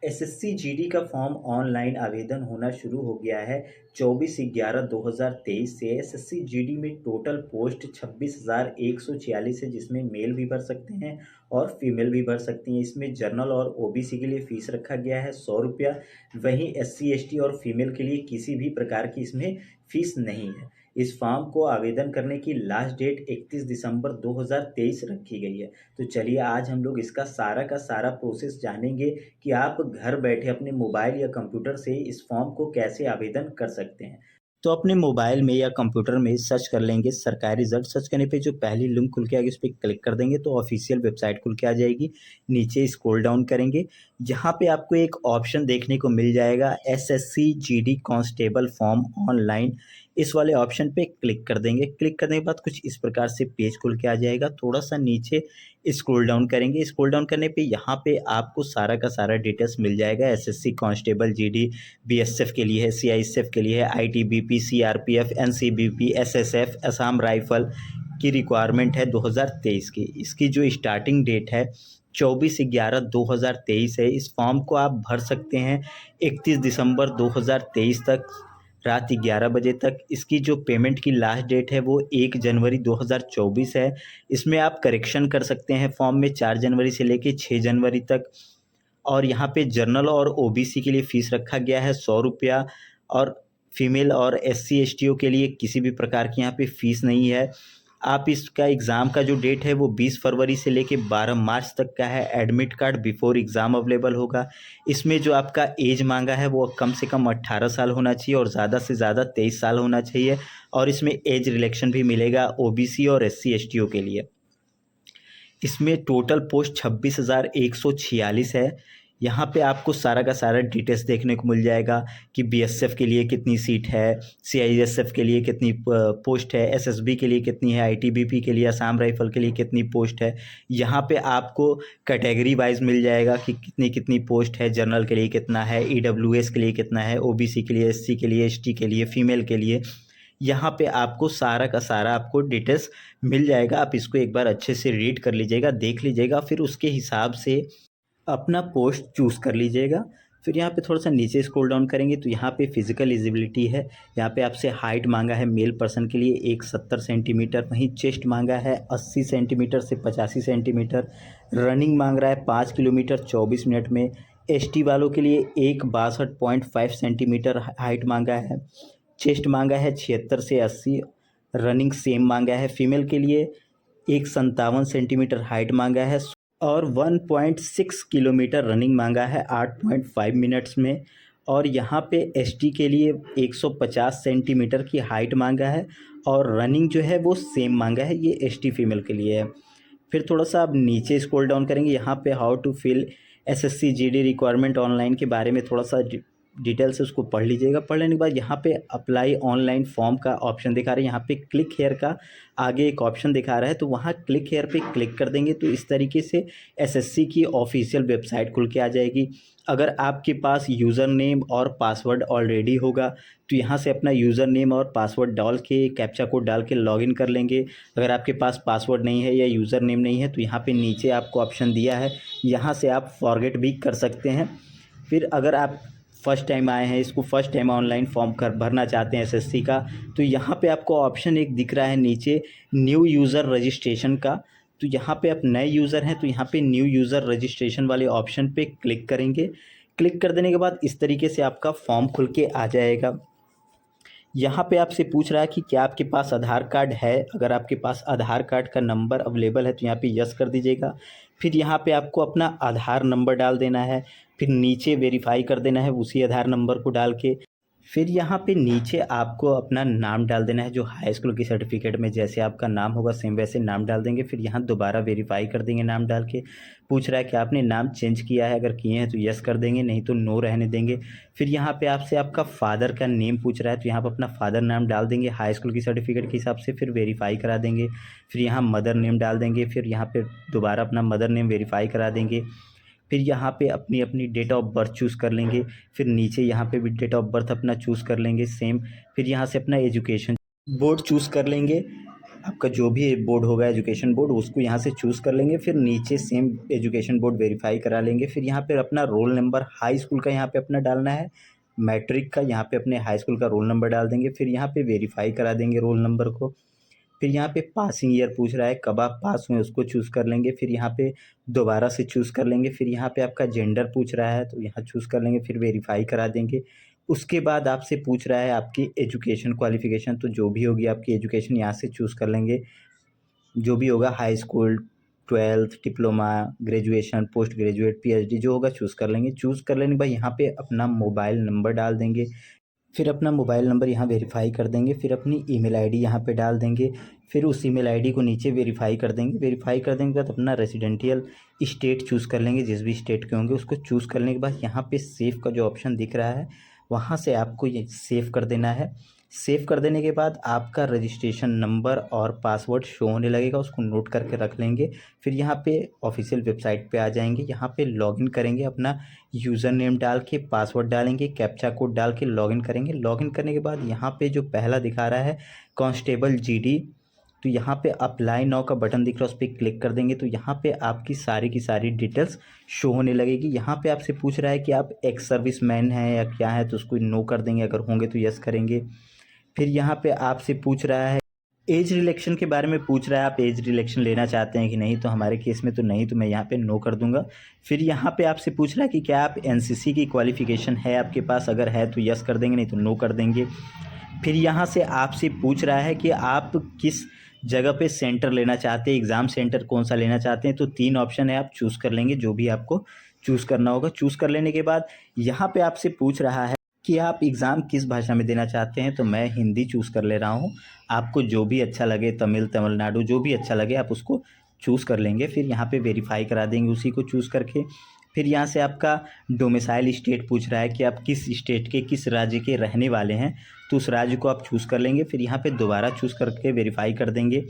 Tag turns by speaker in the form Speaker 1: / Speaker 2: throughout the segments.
Speaker 1: SSC GD का form online आवेदन होना शुरू हो गया है। 24/11/2023 से एसएससी जीडी में टोटल पोस्ट 26,146 है, जिसमें मेल भी भर सकते हैं और फीमेल भी भर सकती हैं। इसमें जनरल और ओबीसी के लिए फ़ीस रखा गया है 100 रुपया। वहीं एससी एसटी और फीमेल के लिए किसी भी प्रकार की इसमें फ़ीस नहीं है। इस फॉर्म को आवेदन करने की लास्ट डेट 31 दिसंबर 2023 रखी गई है। तो चलिए आज हम लोग इसका सारा का सारा प्रोसेस जानेंगे कि आप घर बैठे अपने मोबाइल या कंप्यूटर से इस फॉर्म को कैसे आवेदन कर सकते हैं। तो अपने मोबाइल में या कंप्यूटर में सर्च कर लेंगे सरकारी रिजल्ट। सर्च करने पे जो पहली लिंक खुल के आएगी उस पर क्लिक कर देंगे तो ऑफिशियल वेबसाइट खुल के आ जाएगी। नीचे स्क्रॉल डाउन करेंगे, जहाँ पे आपको एक ऑप्शन देखने को मिल जाएगा SSC GD constable form online. इस वाले ऑप्शन पे क्लिक कर देंगे। क्लिक करने के बाद कुछ इस प्रकार से पेज खुल के आ जाएगा। थोड़ा सा नीचे स्क्रॉल डाउन करेंगे। स्क्रॉल डाउन करने पे यहाँ पे आपको सारा का सारा डिटेल्स मिल जाएगा। एसएससी कांस्टेबल जीडी बीएसएफ के लिए है, सीआईएसएफ के लिए है, ITBP, CRPF, NCBP, SSF, Assam rifle की रिक्वायरमेंट है 2023 की। इसकी जो स्टार्टिंग डेट है 24/11/2023 है। इस फॉर्म को आप भर सकते हैं 31 दिसंबर 2023 तक रात 11 बजे तक। इसकी जो पेमेंट की लास्ट डेट है वो 1 जनवरी 2024 है। इसमें आप करेक्शन कर सकते हैं फॉर्म में 4 जनवरी से लेके 6 जनवरी तक। और यहाँ पे जनरल और ओबीसी के लिए फ़ीस रखा गया है 100 रुपया और फीमेल और एससी एसटीओ के लिए किसी भी प्रकार की यहाँ पे फ़ीस नहीं है। आप इसका एग्ज़ाम का जो डेट है वो 20 फरवरी से लेके 12 मार्च तक का है। Admit card before exam available होगा। इसमें जो आपका एज मांगा है वो कम से कम 18 साल होना चाहिए और ज़्यादा से ज़्यादा 23 साल होना चाहिए। और इसमें एज रिलैक्सेशन भी मिलेगा ओबीसी और एससी एसटीओ के लिए। इसमें टोटल पोस्ट 26,146 है। यहाँ पे आपको सारा का सारा डिटेल्स देखने को मिल जाएगा कि बीएसएफ के लिए कितनी सीट है, सीआईएसएफ के लिए कितनी पोस्ट है, एसएसबी के लिए कितनी है, आईटीबीपी के लिए, असम राइफल के लिए कितनी पोस्ट है। यहाँ पे आपको कैटेगरी वाइज मिल जाएगा कि कितनी कितनी पोस्ट है, जनरल के लिए कितना है, ईडब्ल्यूएस के लिए कितना है, ओबीसी के लिए, एससी के लिए, एसटी के लिए, फीमेल के लिए। यहाँ पे आपको सारा का सारा आपको डिटेल्स मिल जाएगा। आप इसको एक बार अच्छे से रीड कर लीजिएगा, देख लीजिएगा, फिर उसके हिसाब से अपना पोस्ट चूज़ कर लीजिएगा। फिर यहाँ पे थोड़ा सा नीचे स्क्रॉल डाउन करेंगे तो यहाँ पे फिजिकल एलिजिबिलिटी है। यहाँ पे आपसे हाइट मांगा है मेल पर्सन के लिए 170 सेंटीमीटर, वहीं चेस्ट मांगा है 80 सेंटीमीटर से 85 सेंटीमीटर। रनिंग मांग रहा है 5 किलोमीटर 24 मिनट में। एसटी वालों के लिए 162.5 सेंटीमीटर हाइट मांगा है। चेस्ट मांगा है 76 से 80। रनिंग सेम मांगा है। फीमेल के लिए 157 सेंटीमीटर हाइट मांगा है और 1.6 किलोमीटर रनिंग मांगा है 8.5 मिनट्स में। और यहाँ पे एसटी के लिए 150 सेंटीमीटर की हाइट मांगा है और रनिंग जो है वो सेम मांगा है। ये एसटी फीमेल के लिए है। फिर थोड़ा सा आप नीचे स्क्रॉल डाउन करेंगे, यहाँ पे how to fill SSC GD requirement online के बारे में थोड़ा सा डिटेल से उसको पढ़ लीजिएगा। पढ़ लेने के बाद यहाँ पे अप्लाई ऑनलाइन फॉर्म का ऑप्शन दिखा रहा है। यहाँ पे क्लिक हेयर का आगे एक ऑप्शन दिखा रहा है, तो वहाँ क्लिक हेयर पे क्लिक कर देंगे तो इस तरीके से एसएससी की ऑफिशियल वेबसाइट खुल के आ जाएगी। अगर आपके पास यूज़र नेम और पासवर्ड ऑलरेडी होगा तो यहाँ से अपना यूज़र नेम और पासवर्ड डाल के कैप्चा कोड डाल के लॉगिन कर लेंगे। अगर आपके पास पासवर्ड नहीं है या यूज़र नेम नहीं है तो यहाँ पे नीचे आपको ऑप्शन दिया है, यहाँ से आप फॉरगेट भी कर सकते हैं। फिर अगर आप फर्स्ट टाइम आए हैं, इसको फर्स्ट टाइम ऑनलाइन फॉर्म भरना चाहते हैं एसएससी का, तो यहाँ पे आपको ऑप्शन एक दिख रहा है नीचे न्यू यूज़र रजिस्ट्रेशन का। तो यहाँ पे आप नए यूज़र हैं तो यहाँ पे न्यू यूज़र रजिस्ट्रेशन वाले ऑप्शन पे क्लिक करेंगे। क्लिक कर देने के बाद इस तरीके से आपका फॉर्म खुल के आ जाएगा। यहाँ पे आपसे पूछ रहा है कि क्या आपके पास आधार कार्ड है। अगर आपके पास आधार कार्ड का नंबर अवेलेबल है तो यहाँ पे यस कर दीजिएगा। फिर यहाँ पे आपको अपना आधार नंबर डाल देना है। फिर नीचे वेरीफाई कर देना है उसी आधार नंबर को डाल के। फिर यहाँ पे नीचे आपको अपना नाम डाल देना है, जो हाई स्कूल की सर्टिफिकेट में जैसे आपका नाम होगा सेम वैसे नाम डाल देंगे। फिर यहाँ दोबारा वेरीफाई कर देंगे नाम डाल के। पूछ रहा है कि आपने नाम चेंज किया है, अगर किए हैं तो यस कर देंगे, नहीं तो नो रहने देंगे। फिर यहाँ पे आपसे आपका फादर का नेम पूछ रहा है तो यहाँ पर अपना फादर नाम डाल देंगे हाई स्कूल की सर्टिफिकेट के हिसाब से। फिर वेरीफाई करा देंगे। फिर यहाँ मदर नेम डाल देंगे। फिर यहाँ पर दोबारा अपना मदर नेम वेरीफाई करा देंगे। फिर यहाँ पे अपनी अपनी डेट ऑफ बर्थ चूज़ कर लेंगे। फिर नीचे यहाँ पे भी डेट ऑफ बर्थ अपना चूज़ कर लेंगे सेम। फिर यहाँ से अपना एजुकेशन बोर्ड चूज़ कर लेंगे। आपका जो भी बोर्ड होगा एजुकेशन बोर्ड उसको यहाँ से चूज़ कर लेंगे। फिर नीचे सेम एजुकेशन बोर्ड वेरीफाई करा लेंगे। फिर यहाँ पे अपना रोल नंबर हाई स्कूल का यहाँ पे अपना डालना है, मैट्रिक का यहाँ पे अपने हाई स्कूल का रोल नंबर डाल देंगे। फिर यहाँ पे वेरीफाई करा देंगे रोल नंबर को। फिर यहाँ पे पासिंग ईयर पूछ रहा है, कब आप पास हुए उसको चूज़ कर लेंगे। फिर यहाँ पे दोबारा से चूज़ कर लेंगे। फिर यहाँ पे आपका जेंडर पूछ रहा है तो यहाँ चूज़ कर लेंगे, फिर वेरीफाई करा देंगे। उसके बाद आपसे पूछ रहा है आपकी एजुकेशन क्वालिफ़िकेशन, तो जो भी होगी आपकी एजुकेशन यहाँ से चूज़ कर लेंगे। जो भी होगा high school, 12th, diploma, graduation, post graduate, PhD जो होगा चूज़ कर लेंगे। चूज़ कर लेने के बाद यहाँ पे अपना मोबाइल नंबर डाल देंगे। फिर अपना मोबाइल नंबर यहाँ वेरीफाई कर देंगे। फिर अपनी ईमेल आईडी यहाँ पे डाल देंगे। फिर उस ईमेल आईडी को नीचे वेरीफाई कर देंगे। वेरीफाई कर देने के बाद अपना रेजिडेंशियल स्टेट चूज़ कर लेंगे, जिस भी स्टेट के होंगे उसको चूज़ करने के बाद यहाँ पे सेव का जो ऑप्शन दिख रहा है वहाँ से आपको ये सेव कर देना है। सेव कर देने के बाद आपका रजिस्ट्रेशन नंबर और पासवर्ड शो होने लगेगा, उसको नोट करके रख लेंगे। फिर यहाँ पे ऑफिशियल वेबसाइट पे आ जाएंगे, यहाँ पे लॉगिन करेंगे, अपना यूज़र नेम डाल के पासवर्ड डालेंगे, कैप्चा कोड डाल के लॉगिन करेंगे। लॉगिन करने के बाद यहाँ पे जो पहला दिखा रहा है कांस्टेबल जीडी, तो यहाँ पे अप्लाई नाउ का बटन दिख रहा है, उस पर क्लिक कर देंगे तो यहाँ पे आपकी सारी की सारी डिटेल्स शो होने लगेगी। यहाँ पे आपसे पूछ रहा है कि आप एक्स सर्विस मैन हैं या क्या है, तो उसको नो कर देंगे, अगर होंगे तो यस करेंगे। फिर यहाँ पे आपसे पूछ रहा है एज रिलेक्शन के बारे में पूछ रहा है, आप एज रिलेक्शन लेना चाहते हैं कि नहीं, तो हमारे केस में तो नहीं, तो मैं यहाँ पे नो कर दूंगा। फिर यहाँ पे आपसे पूछ रहा है कि क्या आप एनसीसी की क्वालिफ़िकेशन है आपके पास, अगर है तो यस कर देंगे, नहीं तो नो कर देंगे। फिर यहाँ से आपसे पूछ रहा है कि आप किस जगह पे सेंटर लेना चाहते हैं, एग्ज़ाम सेंटर कौन सा लेना चाहते हैं, तो 3 ऑप्शन है, आप चूज़ कर लेंगे जो भी आपको चूज़ करना होगा। चूज़ कर लेने के बाद यहाँ पे आपसे पूछ रहा है कि आप एग्ज़ाम किस भाषा में देना चाहते हैं, तो मैं हिंदी चूज़ कर ले रहा हूँ। आपको जो भी अच्छा लगे, तमिलनाडु जो भी अच्छा लगे आप उसको चूज़ कर लेंगे। फिर यहाँ पे वेरीफाई करा देंगे उसी को चूज़ करके। फिर यहाँ से आपका डोमिसाइल स्टेट पूछ रहा है कि आप किस स्टेट के, किस राज्य के रहने वाले हैं, तो उस राज्य को आप चूज़ कर लेंगे। फिर यहाँ पे दोबारा चूज़ करके वेरीफाई कर देंगे।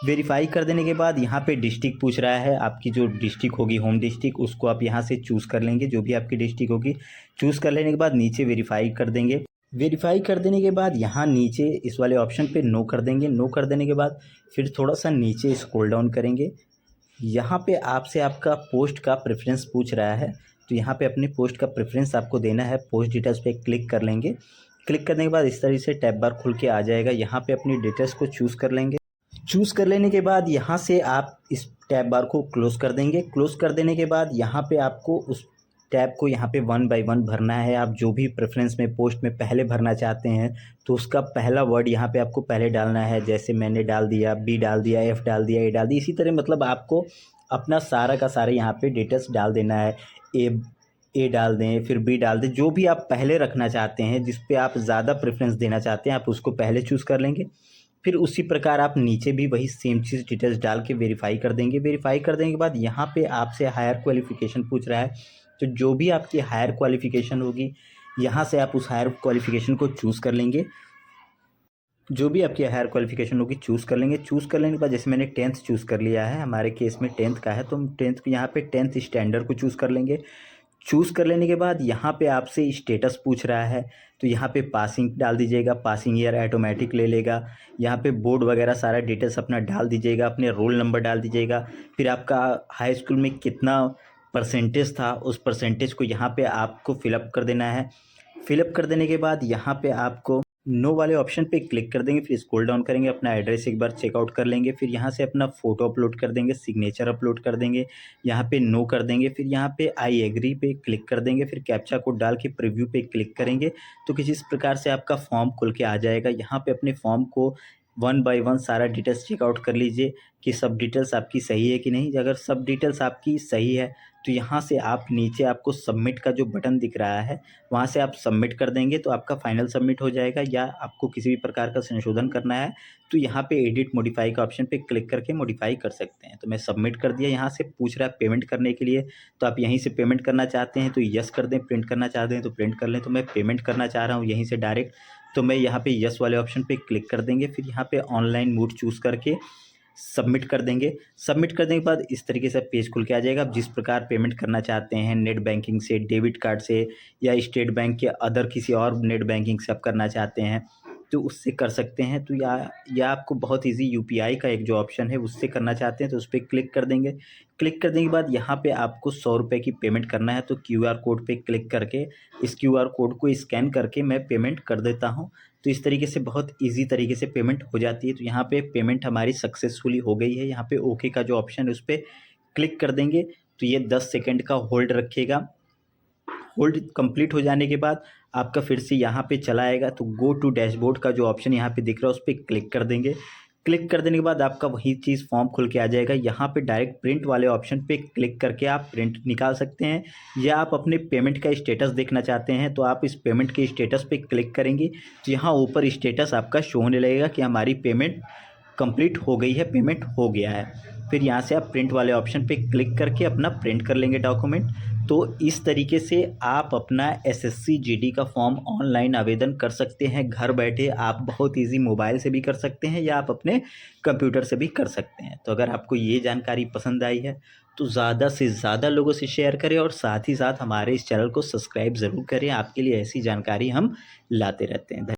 Speaker 1: वेरीफाई कर देने के बाद यहाँ पे डिस्ट्रिक्ट पूछ रहा है, आपकी जो डिस्ट्रिक्ट होगी होम डिस्ट्रिक्ट उसको आप यहाँ से चूज़ कर लेंगे, जो भी आपकी डिस्ट्रिक्ट होगी। चूज़ कर लेने के बाद नीचे वेरीफाई कर देंगे। वेरीफाई कर देने के बाद यहाँ नीचे इस वाले ऑप्शन पे नो कर देंगे। नो कर देने के बाद फिर थोड़ा सा नीचे स्क्रॉल डाउन करेंगे। यहाँ पे आपसे आपका पोस्ट का प्रेफरेंस पूछ रहा है, तो यहाँ पे अपने पोस्ट का प्रेफरेंस आपको देना है। पोस्ट डिटेल्स पे क्लिक कर लेंगे। क्लिक करने के बाद इस तरीके से टैब बार खुल के आ जाएगा। यहाँ पे अपनी डिटेल्स को चूज़ कर लेंगे। चूज़ कर लेने के बाद यहाँ से आप इस टैब बार को क्लोज़ कर देंगे। क्लोज़ कर देने के बाद यहाँ पे आपको उस टैब को यहाँ पे 1 बाय 1 भरना है। आप जो भी प्रेफरेंस में पोस्ट में पहले भरना चाहते हैं तो उसका पहला वर्ड यहाँ पे आपको पहले डालना है। जैसे मैंने डाल दिया, बी डाल दिया, एफ डाल दिया, ए डाल दिया, इसी तरह मतलब आपको अपना सारा का सारा यहाँ पे डिटेल्स डाल देना है। ए डाल दें, फिर बी डाल दें, जो भी आप पहले रखना चाहते हैं, जिस पे आप ज़्यादा प्रेफरेंस देना चाहते हैं आप उसको पहले चूज़ कर लेंगे। फिर उसी प्रकार आप नीचे भी वही सेम चीज़ डिटेल्स डाल के वेरीफाई कर देंगे। वेरीफाई कर देने के बाद यहाँ पे आपसे हायर क्वालिफ़िकेशन पूछ रहा है, तो जो भी आपकी हायर क्वालिफ़िकेशन होगी यहाँ से आप उस हायर क्वालिफ़िकेशन को चूज़ कर लेंगे। जो भी आपकी हायर क्वालिफ़िकेशन होगी चूज़ कर लेंगे। चूज़ कर लेने के बाद जैसे मैंने 10th चूज़ कर लिया है, हमारे केस में 10th का है, तो हम 10th को यहाँ पे 10th स्टैंडर्ड को चूज़ कर लेंगे। चूज़ कर लेने के बाद यहाँ पे आपसे स्टेटस पूछ रहा है, तो यहाँ पे पासिंग डाल दीजिएगा, पासिंग ईयर ऑटोमेटिक ले लेगा। यहाँ पे बोर्ड वगैरह सारा डिटेल्स अपना डाल दीजिएगा, अपने रोल नंबर डाल दीजिएगा। फिर आपका हाई स्कूल में कितना परसेंटेज था उस परसेंटेज को यहाँ पे आपको फिलअप कर देना है। फिलअप कर देने के बाद यहाँ पे आपको नो वाले ऑप्शन पे क्लिक कर देंगे। फिर स्क्रॉल डाउन करेंगे, अपना एड्रेस एक बार चेकआउट कर लेंगे। फिर यहाँ से अपना फ़ोटो अपलोड कर देंगे, सिग्नेचर अपलोड कर देंगे, यहाँ पे नो कर देंगे। फिर यहाँ पे आई एग्री पे क्लिक कर देंगे। फिर कैप्चा कोड डाल के प्रीव्यू पे क्लिक करेंगे तो किसी इस प्रकार से आपका फॉर्म खुल के आ जाएगा। यहाँ पे अपने फॉर्म को 1 बाय 1 सारा डिटेल्स चेकआउट कर लीजिए कि सब डिटेल्स आपकी सही है कि नहीं। अगर सब डिटेल्स आपकी सही है तो यहाँ से आप नीचे आपको सबमिट का जो बटन दिख रहा है वहाँ से आप सबमिट कर देंगे तो आपका फाइनल सबमिट हो जाएगा। या आपको किसी भी प्रकार का संशोधन करना है तो यहाँ पे एडिट मॉडिफाई का ऑप्शन पे क्लिक करके मॉडिफाई कर सकते हैं। तो मैं सबमिट कर दिया। यहाँ से पूछ रहा है पेमेंट करने के लिए, तो आप यहीं से पेमेंट करना चाहते हैं तो यस कर दें, प्रिंट करना चाहते हैं तो प्रिंट कर लें। तो मैं पेमेंट करना चाह रहा हूँ यहीं से डायरेक्ट, तो मैं यहाँ पे यस वाले ऑप्शन पे क्लिक कर देंगे। फिर यहाँ पे ऑनलाइन मोड चूज़ करके सबमिट कर देंगे। सबमिट कर देने के बाद इस तरीके से पेज खुल के आ जाएगा। आप जिस प्रकार पेमेंट करना चाहते हैं, नेट बैंकिंग से, डेबिट कार्ड से, या स्टेट बैंक के अदर किसी और नेट बैंकिंग से आप करना चाहते हैं तो उससे कर सकते हैं। तो या आपको बहुत ईज़ी यूपीआई का एक जो ऑप्शन है उससे करना चाहते हैं तो उस पे क्लिक कर देंगे। क्लिक कर देने के बाद यहाँ पे आपको 100 रुपये की पेमेंट करना है, तो क्यूआर कोड पे क्लिक करके इस क्यूआर कोड को स्कैन करके मैं पेमेंट कर देता हूँ। तो इस तरीके से बहुत ईज़ी तरीके से पेमेंट हो जाती है। तो यहाँ पे पेमेंट हमारी सक्सेसफुली हो गई है। यहाँ पे ओके का जो ऑप्शन है उस पे क्लिक कर देंगे तो ये 10 सेकंड का होल्ड रखेगा। होल्ड कंप्लीट हो जाने के बाद आपका फिर से यहाँ पे चला आएगा, तो गो टू डैशबोर्ड का जो ऑप्शन यहाँ पे दिख रहा है उस पर क्लिक कर देंगे। क्लिक कर देने के बाद आपका वही चीज़ फॉर्म खुल के आ जाएगा। यहाँ पे डायरेक्ट प्रिंट वाले ऑप्शन पे क्लिक करके आप प्रिंट निकाल सकते हैं, या आप अपने पेमेंट का स्टेटस देखना चाहते हैं तो आप इस पेमेंट के स्टेटस पे क्लिक करेंगे तो यहाँ ऊपर स्टेटस आपका शो होने लगेगा कि हमारी पेमेंट कंप्लीट हो गई है, पेमेंट हो गया है। फिर यहाँ से आप प्रिंट वाले ऑप्शन पे क्लिक करके अपना प्रिंट कर लेंगे डॉक्यूमेंट। तो इस तरीके से आप अपना एसएससी जीडी का फॉर्म ऑनलाइन आवेदन कर सकते हैं घर बैठे। आप बहुत इजी मोबाइल से भी कर सकते हैं या आप अपने कंप्यूटर से भी कर सकते हैं। तो अगर आपको ये जानकारी पसंद आई है तो ज़्यादा से ज़्यादा लोगों से शेयर करें और साथ ही साथ हमारे इस चैनल को सब्सक्राइब ज़रूर करें। आपके लिए ऐसी जानकारी हम लाते रहते हैं।